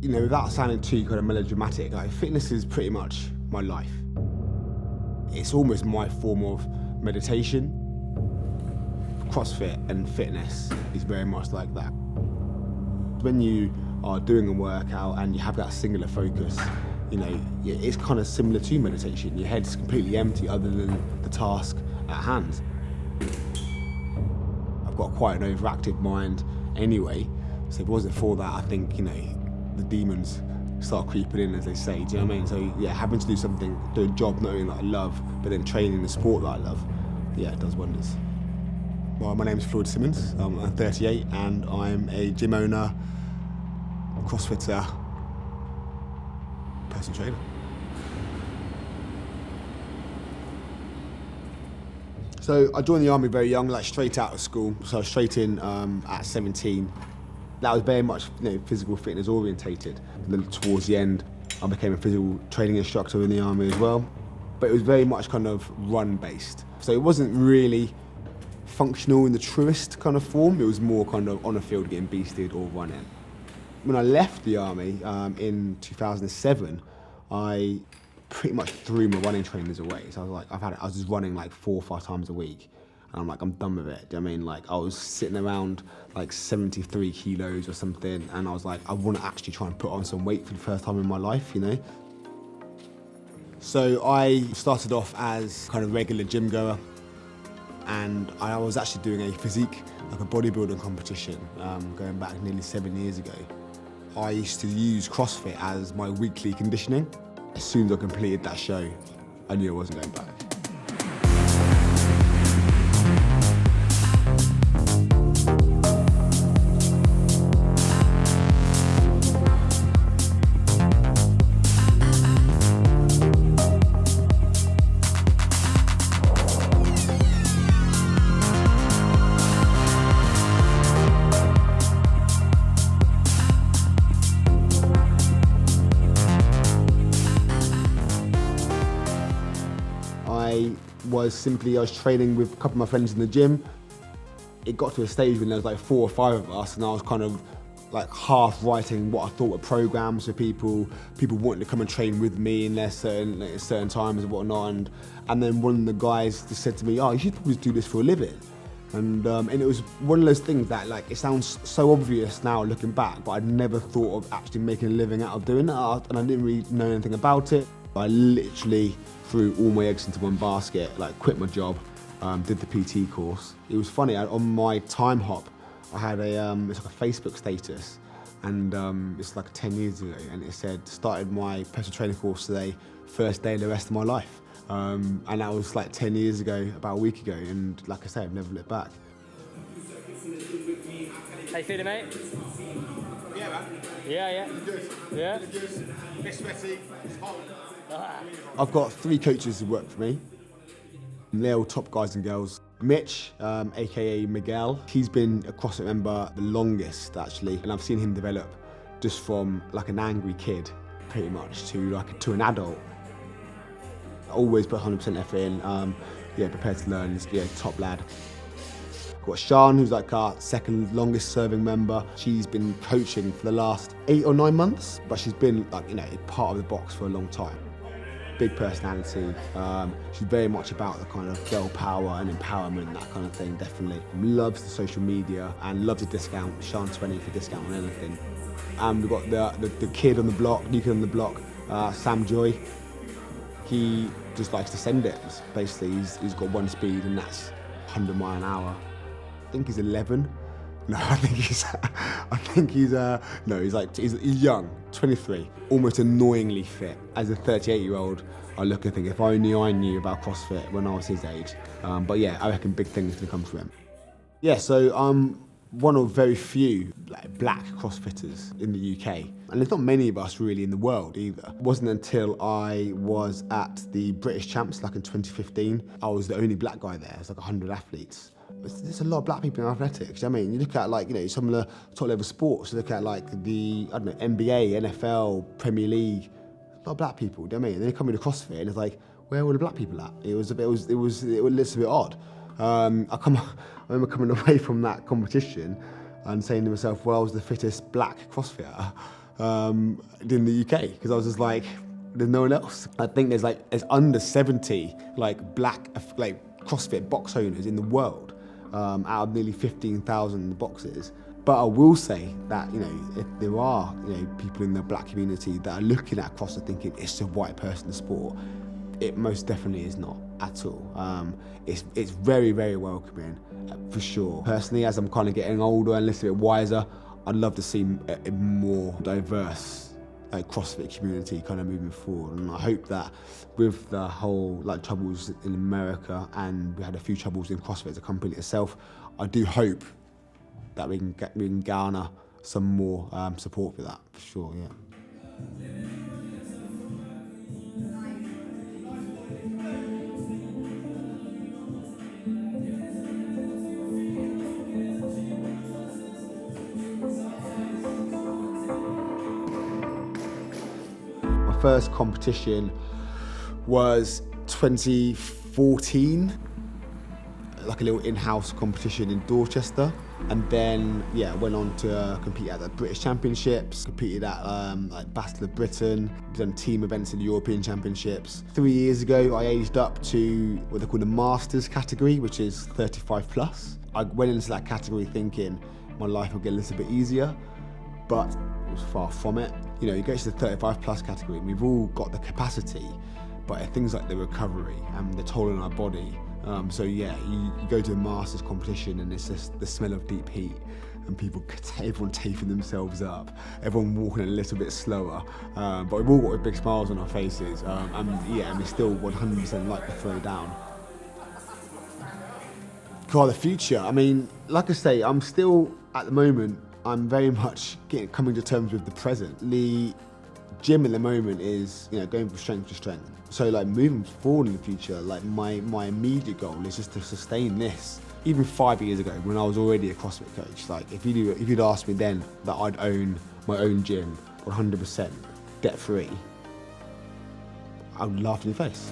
You know, without sounding too kind of melodramatic, like fitness is pretty much my life. It's almost my form of meditation. CrossFit and fitness is very much like that. When you are doing a workout and you have that singular focus, you know, it's kind of similar to meditation. Your head's completely empty other than the task at hand. I've got quite an overactive mind anyway, so if it wasn't for that, I think, you know, the demons start creeping in, as they say. Do you know what I mean? So yeah, having to do something, do a job knowing that I love, but then training the sport that I love, yeah, it does wonders. Well, my name's Floyd Simmons. I'm 38 and I'm a gym owner, CrossFitter, personal trainer. So I joined the army very young, like straight out of school. So I was straight in at 17. That was very much, you know, physical fitness orientated. And then towards the end, I became a physical training instructor in the army as well. But it was very much kind of run-based. So it wasn't really functional in the truest kind of form. It was more kind of on the field getting beasted or running. When I left the army in 2007, I pretty much threw my running trainers away. So I was like, I was just running like 4 or 5 times a week. And I'm like, I'm done with it. Do you know what I mean? Like, I was sitting around like 73 kilos or something, and I was like, I want to actually try and put on some weight for the first time in my life, you know? So I started off as kind of regular gym goer, and I was actually doing a physique, like a bodybuilding competition, going back nearly 7 years ago. I used to use CrossFit as my weekly conditioning. As soon as I completed that show, I knew I wasn't going back. I was training with a couple of my friends in the gym. It got to a stage when there was like 4 or 5 of us, and I was kind of like half writing what I thought were programs for people wanting to come and train with me in their certain times and whatnot. And then one of the guys just said to me, "Oh, you should probably do this for a living." And it was one of those things that, like, it sounds so obvious now looking back, but I'd never thought of actually making a living out of doing it, and I didn't really know anything about it. I literally threw all my eggs into one basket, like quit my job, did the PT course. It was funny, on my time hop, I had it's like a Facebook status, and it's like 10 years ago, and it said, started my personal training course today, first day of the rest of my life. And that was like 10 years ago, about a week ago, and like I say, I've never looked back. How you feeling, mate? Yeah, man. Yeah. Good. Yeah? Good. Bit sweaty. It's hot. I've got 3 coaches who work for me. They're all top guys and girls. Mitch, aka Miguel, he's been a CrossFit member the longest, actually, and I've seen him develop just from like an angry kid, pretty much, to an adult. I always put 100% effort in. Prepared to learn. He's top lad. Got Sean, who's like our second longest serving member. She's been coaching for the last 8 or 9 months, but she's been like, you know, part of the box for a long time. Big personality. She's very much about the kind of girl power and empowerment, that kind of thing, definitely. Loves the social media and loves a discount. Sean 20 for discount on anything. And we've got the kid on the block, new kid on the block, Sam Joy. He just likes to send it. Basically, he's got one speed, and that's 100 miles an hour. I think he's 11. No, he's young, 23, almost annoyingly fit. As a 38-year-old, I look and think, if only I knew about CrossFit when I was his age. But yeah, I reckon big things can come from him. Yeah, so I'm one of very few black CrossFitters in the UK. And there's not many of us really in the world either. It wasn't until I was at the British Champs, like in 2015, I was the only black guy there. There's like 100 athletes. There's a lot of black people in athletics. I mean, you look at, like, you know, some of the top level sports. You look at like the, I don't know, NBA, NFL, Premier League. A lot of black people. Do you know what I mean? And then you come into CrossFit and it's like, where were the black people at? It was a little bit odd. I remember coming away from that competition and saying to myself, well, I was the fittest black CrossFitter. in the UK, because I was just like, there's no one else. I think there's under 70 like black CrossFit box owners in the world, out of nearly 15,000 boxes. But I will say that, you know, if there are, you know, people in the black community that are looking at CrossFit thinking it's a white person sport, it most definitely is not at all. It's very, very welcoming, for sure. Personally, as I'm kind of getting older and a little bit wiser, I'd love to see a more diverse CrossFit community kind of moving forward, and I hope that with the whole troubles in America, and we had a few troubles in CrossFit as a company itself, I do hope that we can garner some more support for that, for sure, yeah. My first competition was 2014, like a little in-house competition in Dorchester, and then went on to compete at the British Championships, competed at Battle of Britain, done team events in the European Championships. 3 years ago I aged up to what they call the Masters category, which is 35 plus. I went into that category thinking my life would get a little bit easier, but it was far from it. You know, you go to the 35 plus category and we've all got the capacity, but things like the recovery and the toll on our body. So yeah, you go to a Masters competition and it's just the smell of deep heat and everyone taping themselves up, everyone walking a little bit slower, but we've all got big smiles on our faces, and we still 100% like to throw down. God, the future, I mean, like I say, I'm still, at the moment, I'm very much coming to terms with the present. The gym at the moment is, you know, going from strength to strength. So like moving forward in the future, like my immediate goal is just to sustain this. Even 5 years ago, when I was already a CrossFit coach, like if you'd asked me then that I'd own my own gym 100% debt free, I would laugh in your face.